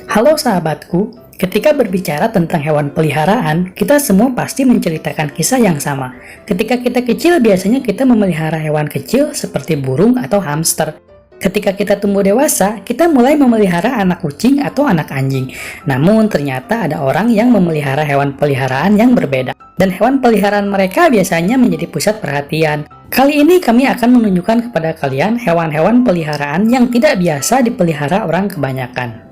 Halo sahabatku, ketika berbicara tentang hewan peliharaan, kita semua pasti menceritakan kisah yang sama. Ketika kita kecil, biasanya kita memelihara hewan kecil seperti burung atau hamster. Ketika kita tumbuh dewasa, kita mulai memelihara anak kucing atau anak anjing. Namun ternyata ada orang yang memelihara hewan peliharaan yang berbeda. Dan hewan peliharaan mereka biasanya menjadi pusat perhatian. Kali ini kami akan menunjukkan kepada kalian hewan-hewan peliharaan yang tidak biasa dipelihara orang kebanyakan.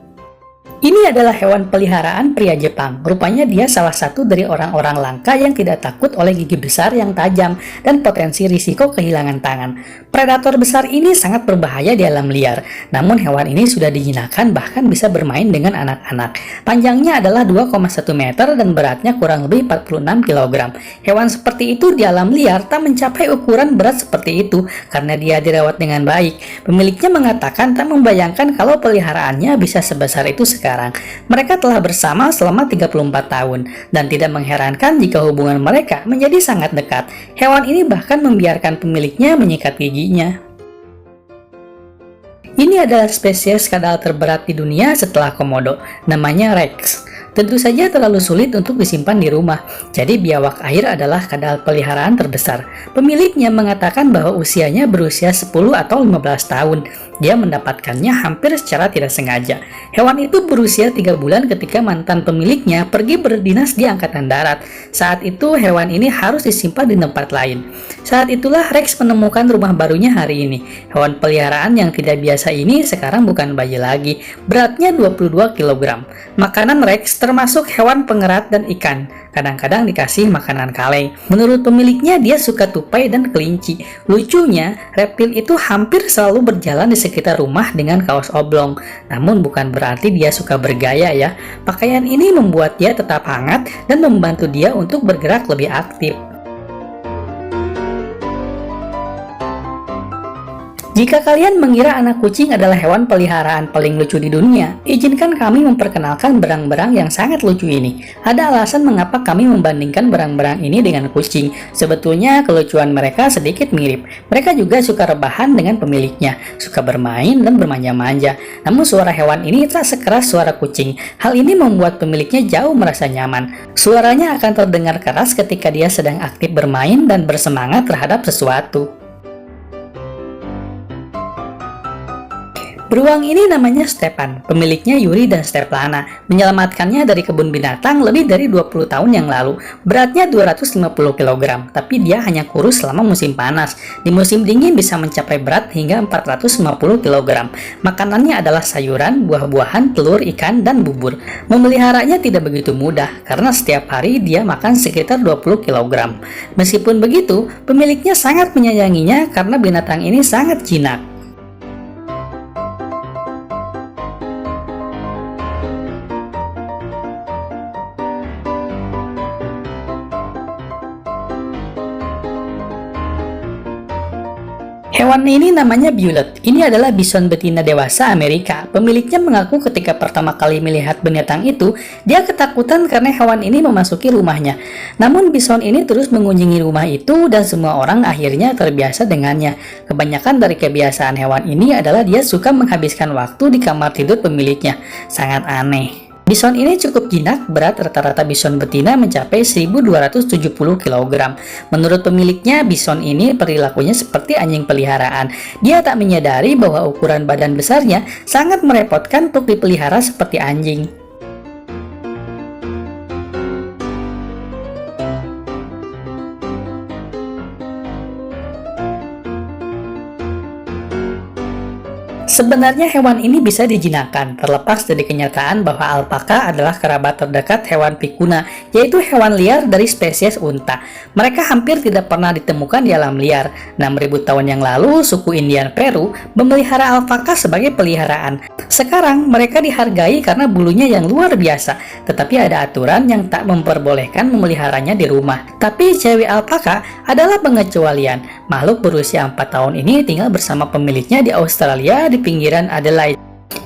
Ini adalah hewan peliharaan pria Jepang. Rupanya dia salah satu dari orang-orang langka yang tidak takut oleh gigi besar yang tajam dan potensi risiko kehilangan tangan. Predator besar ini sangat berbahaya di alam liar. Namun hewan ini sudah dijinakkan bahkan bisa bermain dengan anak-anak. Panjangnya adalah 2,1 meter dan beratnya kurang lebih 46 kg. Hewan seperti itu di alam liar tak mencapai ukuran berat seperti itu karena dia dirawat dengan baik. Pemiliknya mengatakan tak membayangkan kalau peliharaannya bisa sebesar itu sekarang. Mereka telah bersama selama 34 tahun dan tidak mengherankan jika hubungan mereka menjadi sangat dekat. Hewan ini bahkan membiarkan pemiliknya menyikat giginya. Ini adalah spesies kadal terberat di dunia setelah komodo, namanya Rex. Tentu saja terlalu sulit untuk disimpan di rumah, jadi biawak air adalah kadal peliharaan terbesar. Pemiliknya mengatakan bahwa usianya berusia 10 atau 15 tahun. Dia mendapatkannya hampir secara tidak sengaja. Hewan itu berusia 3 bulan ketika mantan pemiliknya pergi berdinas di Angkatan Darat. Saat itu hewan ini harus disimpan di tempat lain. Saat itulah Rex menemukan rumah barunya hari ini. Hewan peliharaan yang tidak biasa ini sekarang bukan bayi lagi. Beratnya 22 kg. Makanan Rex termasuk hewan pengerat dan ikan. Kadang-kadang dikasih makanan kaleng. Menurut pemiliknya, dia suka tupai dan kelinci. Lucunya, reptil itu hampir selalu berjalan di sekitar rumah dengan kaos oblong. Namun bukan berarti dia suka bergaya ya. Pakaian ini membuat dia tetap hangat dan membantu dia untuk bergerak lebih aktif. Jika kalian mengira anak kucing adalah hewan peliharaan paling lucu di dunia, izinkan kami memperkenalkan berang-berang yang sangat lucu ini. Ada alasan mengapa kami membandingkan berang-berang ini dengan kucing. Sebetulnya kelucuan mereka sedikit mirip. Mereka juga suka rebahan dengan pemiliknya, suka bermain dan bermanja-manja. Namun suara hewan ini tak sekeras suara kucing. Hal ini membuat pemiliknya jauh merasa nyaman. Suaranya akan terdengar keras ketika dia sedang aktif bermain dan bersemangat terhadap sesuatu. Beruang ini namanya Stepan, pemiliknya Yuri dan Steplana, menyelamatkannya dari kebun binatang lebih dari 20 tahun yang lalu. Beratnya 250 kg, tapi dia hanya kurus selama musim panas. Di musim dingin bisa mencapai berat hingga 450 kg. Makanannya adalah sayuran, buah-buahan, telur, ikan, dan bubur. Memeliharanya tidak begitu mudah, karena setiap hari dia makan sekitar 20 kg. Meskipun begitu, pemiliknya sangat menyayanginya karena binatang ini sangat jinak. Hewan ini namanya Bulet. Ini adalah bison betina dewasa Amerika. Pemiliknya mengaku ketika pertama kali melihat binatang itu, dia ketakutan karena hewan ini memasuki rumahnya. Namun bison ini terus mengunjungi rumah itu dan semua orang akhirnya terbiasa dengannya. Kebanyakan dari kebiasaan hewan ini adalah dia suka menghabiskan waktu di kamar tidur pemiliknya. Sangat aneh. Bison ini cukup jinak, berat rata-rata bison betina mencapai 1270 kg. Menurut pemiliknya, bison ini perilakunya seperti anjing peliharaan. Dia tak menyadari bahwa ukuran badan besarnya sangat merepotkan untuk dipelihara seperti anjing. Sebenarnya hewan ini bisa dijinakkan, terlepas dari kenyataan bahwa alpaka adalah kerabat terdekat hewan pikuna, yaitu hewan liar dari spesies unta. Mereka hampir tidak pernah ditemukan di alam liar. 6.000 tahun yang lalu, suku Indian Peru memelihara alpaka sebagai peliharaan. Sekarang, mereka dihargai karena bulunya yang luar biasa, tetapi ada aturan yang tak memperbolehkan memeliharanya di rumah. Tapi cewek alpaka adalah pengecualian. Makhluk berusia 4 tahun ini tinggal bersama pemiliknya di Australia di pinggiran Adelaide.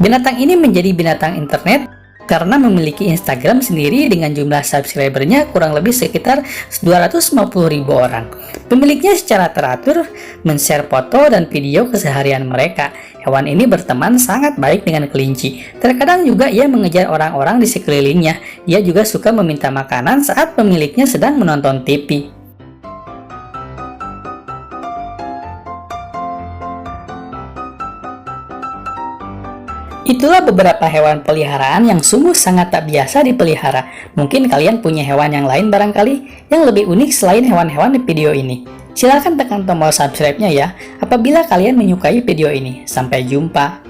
Binatang ini menjadi binatang internet karena memiliki Instagram sendiri dengan jumlah subscribernya kurang lebih sekitar 250.000 orang. Pemiliknya secara teratur men-share foto dan video keseharian mereka. Hewan ini berteman sangat baik dengan kelinci. Terkadang juga ia mengejar orang-orang di sekelilingnya. Ia juga suka meminta makanan saat pemiliknya sedang menonton TV. Itulah beberapa hewan peliharaan yang sungguh sangat tak biasa dipelihara. Mungkin kalian punya hewan yang lain barangkali yang lebih unik selain hewan-hewan di video ini. Silahkan tekan tombol subscribe-nya ya apabila kalian menyukai video ini. Sampai jumpa.